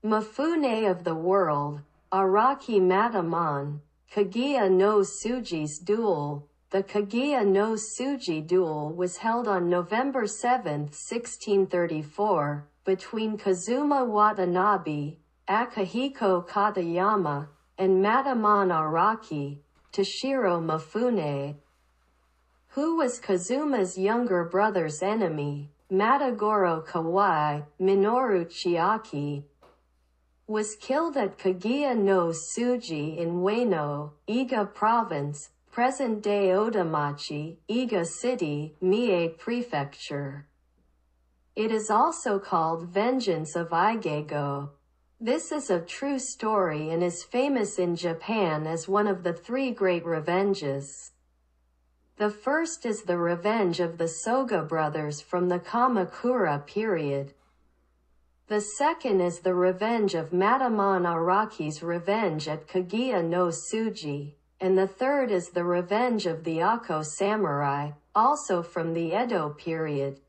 Mifune of the world, Araki Matamon, Kaguya no Tsuji's duel. The Kaguya no Tsuji duel was held on November 7, 1634, between Kazuma Watanabe, Akihiko Katayama, and Matamon Araki, Toshiro Mifune, who was Kazuma's younger brother's enemy. Matagoro Kawai, Minoru Chiaki, was killed at Kaguya no Tsuji in Ueno, Iga Province, present-day Otemachi, Iga City, Mie Prefecture. It is also called Vengeance of Igego. This is a true story and is famous in Japan as one of the three great revenges. The first is the revenge of the Soga brothers from the Kamakura period. The second is the revenge of Matamon Araki's revenge at Kaguya no Tsuji, and the third is the revenge of the Ako samurai, also from the Edo period.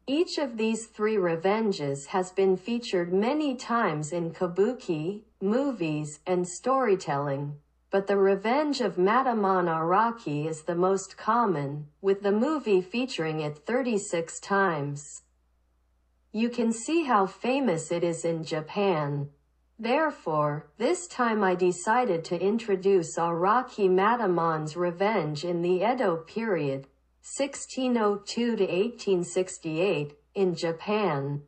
Each of these three revenges has been featured many times in kabuki, movies, and storytelling, but the revenge of Matamon Araki is the most common, with the movie featuring it 36 times. You can see how famous it is in Japan. Therefore, this time I decided to introduce Araki Matamon's revenge in the Edo period, 1602 to 1868, in Japan,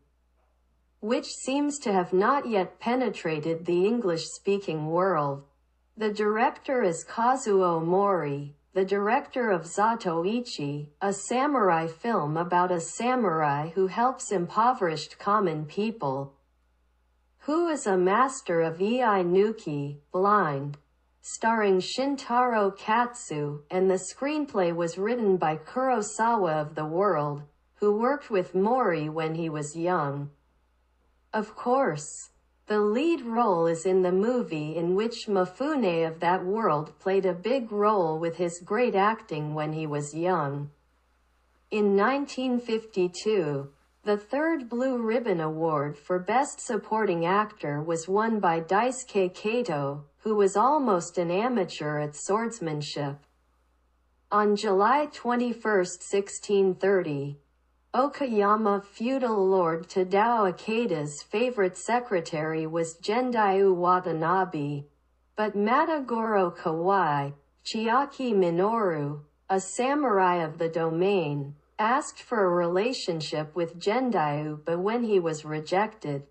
which seems to have not yet penetrated the English-speaking world. The director is Kazuo Mori, the director of Zatoichi, a samurai film about a samurai who helps impoverished common people, who is a master of Ii Nuki, blind, starring Shintaro Katsu, and the screenplay was written by Kurosawa of the World, who worked with Mori when he was young. Of course, the lead role is in the movie, in which Mifune of that world played a big role with his great acting when he was young. In 1952, the third Blue Ribbon Award for Best Supporting Actor was won by Daisuke Kato, who was almost an amateur at swordsmanship. On July 21, 1630, Okayama feudal lord Tadao Ikeda's favorite secretary was Gendaiu Watanabe, but Matagoro Kawai, Chiaki Minoru, a samurai of the domain, asked for a relationship with Gendaiu, but when he was rejected,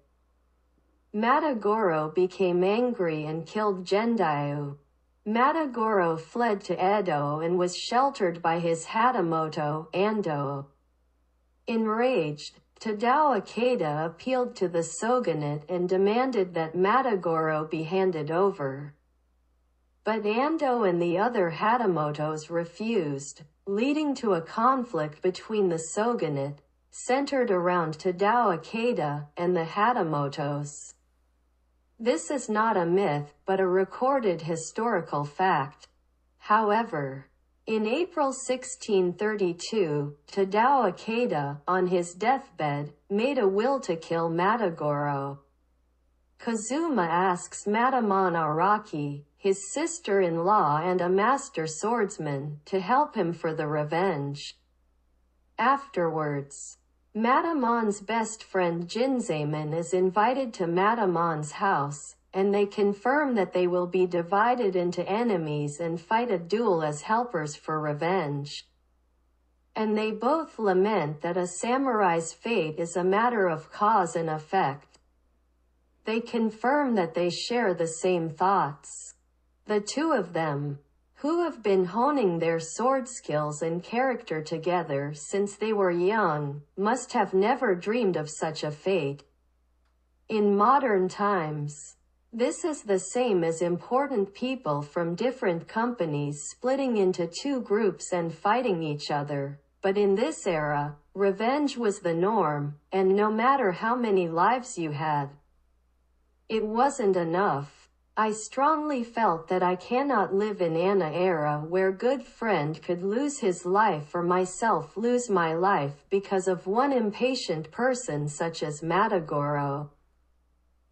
Matagoro became angry and killed Gendaiu. Matagoro fled to Edo and was sheltered by his Hatamoto, Ando. Enraged, Tadao Ikeda appealed to the shogunate and demanded that Matagoro be handed over. But Ando and the other Hatamotos refused, leading to a conflict between the shogunate, centered around Tadao Ikeda, and the Hatamotos. This is not a myth, but a recorded historical fact. However, in April 1632, Tadao Ikeda, on his deathbed, made a will to kill Matagoro. Kazuma asks Matamon Araki, his sister-in-law and a master swordsman, to help him for the revenge. Afterwards, Matamon's best friend Jinzaemon is invited to Matamon's house, and they confirm that they will be divided into enemies and fight a duel as helpers for revenge. And they both lament that a samurai's fate is a matter of cause and effect. They confirm that they share the same thoughts. The two of them, who have been honing their sword skills and character together since they were young, must have never dreamed of such a fate. In modern times, this is the same as important people from different companies splitting into two groups and fighting each other, but in this era, revenge was the norm, and no matter how many lives you had, it wasn't enough. I strongly felt that I cannot live in an era where good friend could lose his life or myself lose my life because of one impatient person such as Matagoro.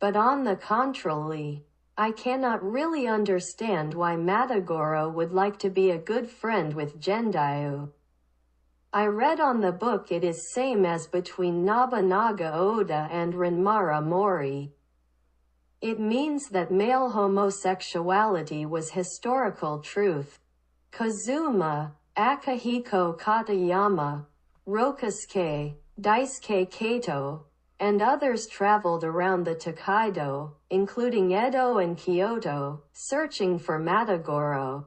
But on the contrary, I cannot really understand why Matagoro would like to be a good friend with Gendai. I read on the book it is same as between Nobunaga Oda and Renmara Mori. It means that male homosexuality was historical truth. Kazuma, Akihiko Katayama, Rokusuke, Daisuke Kato, and others traveled around the Tokaido, including Edo and Kyoto, searching for Matagoro.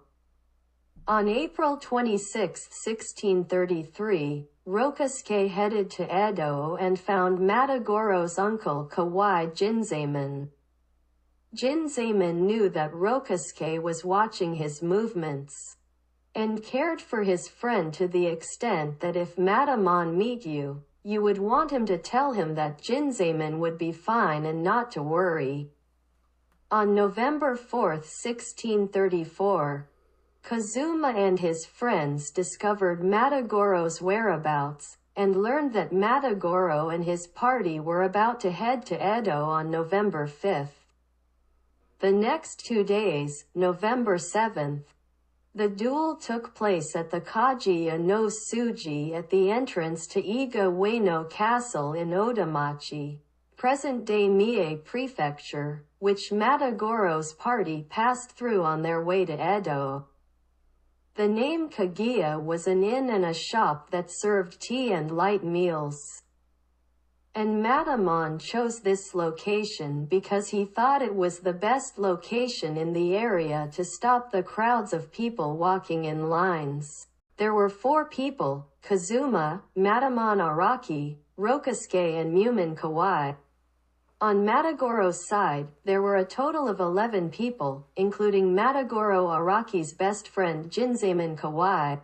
On April 26, 1633, Rokusuke headed to Edo and found Matagoro's uncle Kawai Jinzaemon. Jinzaemon knew that Rokusuke was watching his movements, and cared for his friend to the extent that if Matamon meet you, you would want him to tell him that Jinzaemon would be fine and not to worry. On November 4, 1634, Kazuma and his friends discovered Matagoro's whereabouts, and learned that Matagoro and his party were about to head to Edo on November 5th. The next 2 days, November 7th, the duel took place at the Kaguya no Tsuji at the entrance to Iga Ueno Castle in Otemachi, present-day Mie Prefecture, which Matagoro's party passed through on their way to Edo. The name Kaguya was an inn and a shop that served tea and light meals. And Matamon chose this location because he thought it was the best location in the area to stop the crowds of people walking in lines. There were 4 people: Kazuma, Matamon Araki, Rokusuke and Mumin Kawai. On Matagoro's side, there were a total of 11 people, including Matagoro Araki's best friend Jinzaemon Kawai,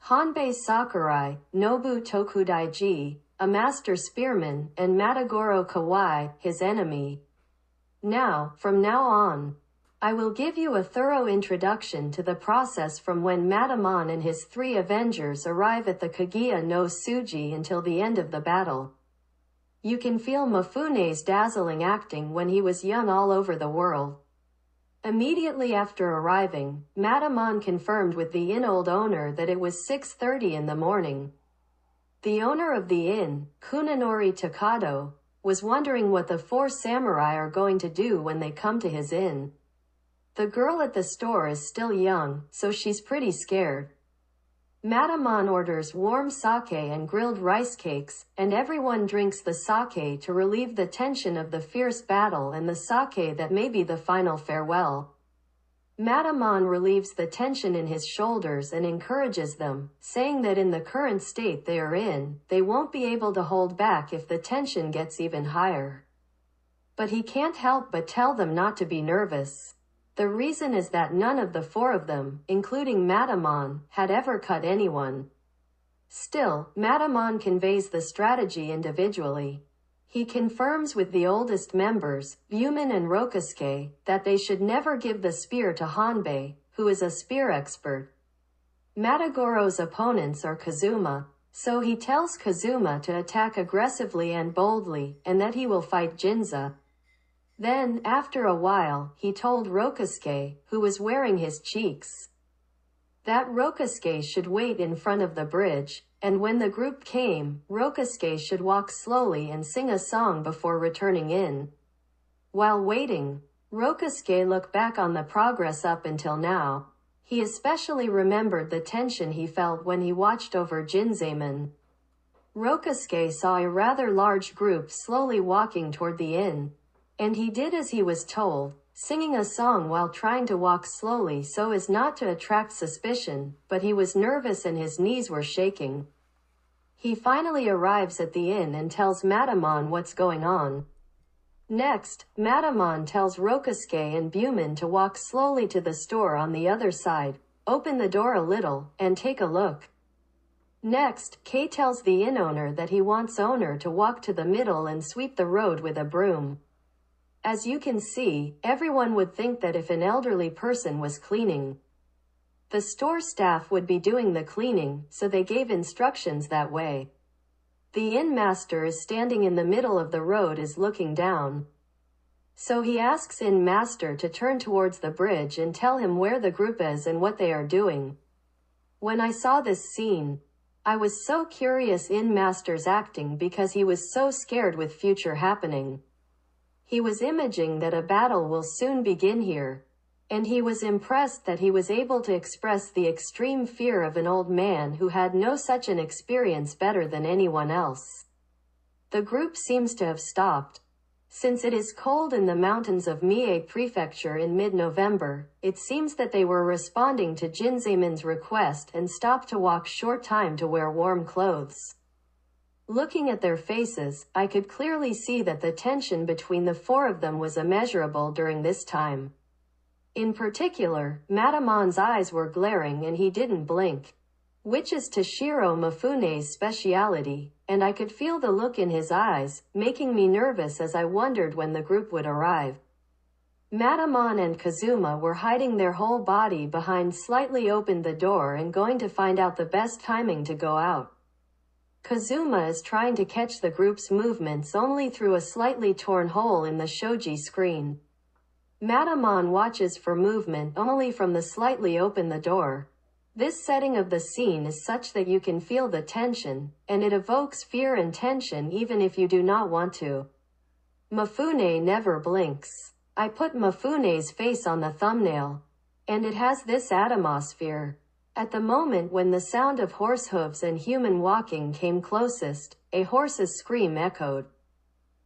Hanbei Sakurai, Nobu Tokudaiji, a master spearman, and Matagoro Kawai, his enemy. From now on, I will give you a thorough introduction to the process from when Matamon and his 3 avengers arrive at the Kaguya no Tsuji until the end of the battle. You can feel Mifune's dazzling acting when he was young all over the world. Immediately after arriving, Matamon confirmed with the inn-old owner that it was 6:30 in the morning. The owner of the inn, Kuninori Takado, was wondering what the 4 samurai are going to do when they come to his inn. The girl at the store is still young, so she's pretty scared. Matamon orders warm sake and grilled rice cakes, and everyone drinks the sake to relieve the tension of the fierce battle and the sake that may be the final farewell. Matamon relieves the tension in his shoulders and encourages them, saying that in the current state they are in, they won't be able to hold back if the tension gets even higher. But he can't help but tell them not to be nervous. The reason is that none of the 4 of them, including Matamon, had ever cut anyone. Still, Matamon conveys the strategy individually. He confirms with the oldest members, Bumin and Rokusuke, that they should never give the spear to Hanbei, who is a spear expert. Matagoro's opponents are Kazuma, so he tells Kazuma to attack aggressively and boldly, and that he will fight Jinza. Then, after a while, he told Rokusuke, who was wearing his cheeks, that Rokusuke should wait in front of the bridge, and when the group came, Rokusuke should walk slowly and sing a song before returning in. While waiting, Rokusuke looked back on the progress up until now. He especially remembered the tension he felt when he watched over Jinzaemon. Rokusuke saw a rather large group slowly walking toward the inn, and he did as he was told, singing a song while trying to walk slowly so as not to attract suspicion, but he was nervous and his knees were shaking. He finally arrives at the inn and tells Matamon what's going on. Next, Matamon tells Rokusuke and Bumin to walk slowly to the store on the other side, open the door a little, and take a look. Next, Kei tells the inn owner that he wants owner to walk to the middle and sweep the road with a broom. As you can see, everyone would think that if an elderly person was cleaning, the store staff would be doing the cleaning, so they gave instructions that way. The inn master is standing in the middle of the road is looking down. So he asks In Master to turn towards the bridge and tell him where the group is and what they are doing. When I saw this scene, I was so curious in Master's acting because he was so scared with future happening. He was imaging that a battle will soon begin here, and he was impressed that he was able to express the extreme fear of an old man who had no such an experience better than anyone else. The group seems to have stopped. Since it is cold in the mountains of Mie Prefecture in mid-November, it seems that they were responding to Jinzaiman's request and stopped to walk short time to wear warm clothes. Looking at their faces, I could clearly see that the tension between the four of them was immeasurable during this time. In particular, Matamon's eyes were glaring and he didn't blink, which is Toshiro Mifune's speciality, and I could feel the look in his eyes, making me nervous as I wondered when the group would arrive. Matamon and Kazuma were hiding their whole body behind slightly opened the door and going to find out the best timing to go out. Kazuma is trying to catch the group's movements only through a slightly torn hole in the shoji screen. Matamon watches for movement only from the slightly open the door. This setting of the scene is such that you can feel the tension, and it evokes fear and tension even if you do not want to. Mifune never blinks. I put Mifune's face on the thumbnail, and it has this atmosphere. At the moment when the sound of horse hooves and human walking came closest, a horse's scream echoed.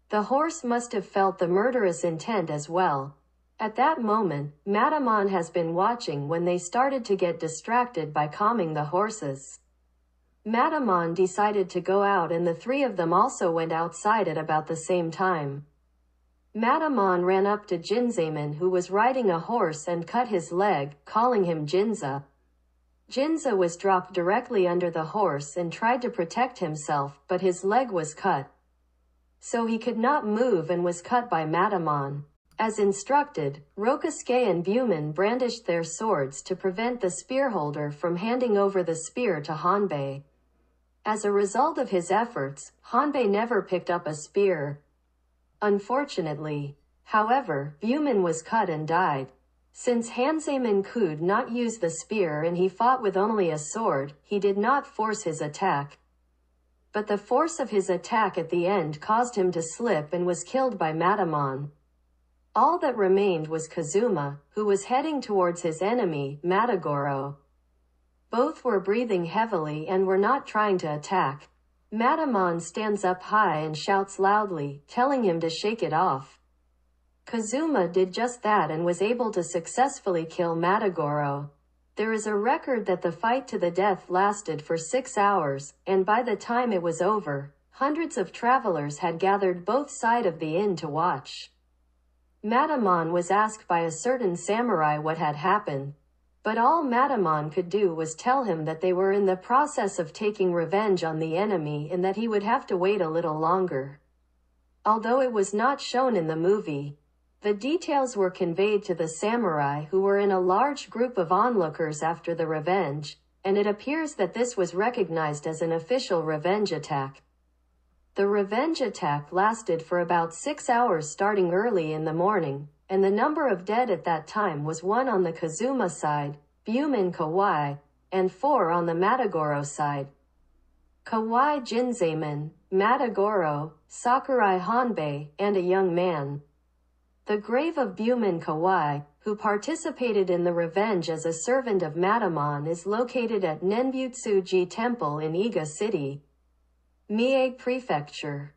The horse must have felt the murderous intent as well. At that moment, Matamon has been watching when they started to get distracted by calming the horses. Matamon decided to go out and the three of them also went outside at about the same time. Matamon ran up to Jinzaiman who was riding a horse and cut his leg, calling him Jinza. Jinza was dropped directly under the horse and tried to protect himself, but his leg was cut. So he could not move and was cut by Matamon. As instructed, Rokusuke and Buman brandished their swords to prevent the spearholder from handing over the spear to Hanbei. As a result of his efforts, Hanbei never picked up a spear. Unfortunately, however, Buman was cut and died. Since Hanzaiman could not use the spear and he fought with only a sword, he did not force his attack. But the force of his attack at the end caused him to slip and was killed by Matamon. All that remained was Kazuma, who was heading towards his enemy, Matagoro. Both were breathing heavily and were not trying to attack. Matamon stands up high and shouts loudly, telling him to shake it off. Kazuma did just that and was able to successfully kill Matagoro. There is a record that the fight to the death lasted for 6 hours, and by the time it was over, hundreds of travelers had gathered both sides of the inn to watch. Matamon was asked by a certain samurai what had happened, but all Matamon could do was tell him that they were in the process of taking revenge on the enemy and that he would have to wait a little longer. Although it was not shown in the movie, the details were conveyed to the samurai who were in a large group of onlookers after the revenge, and it appears that this was recognized as an official revenge attack. The revenge attack lasted for about 6 hours starting early in the morning, and the number of dead at that time was 1 on the Kazuma side, Buman Kawai, and 4 on the Matagoro side. Kawai Jinzaiman, Matagoro, Sakurai Hanbei, and a young man. The grave of Buman Kawai, who participated in the revenge as a servant of Matamon, is located at Nenbutsuji Temple in Iga City, Mie Prefecture.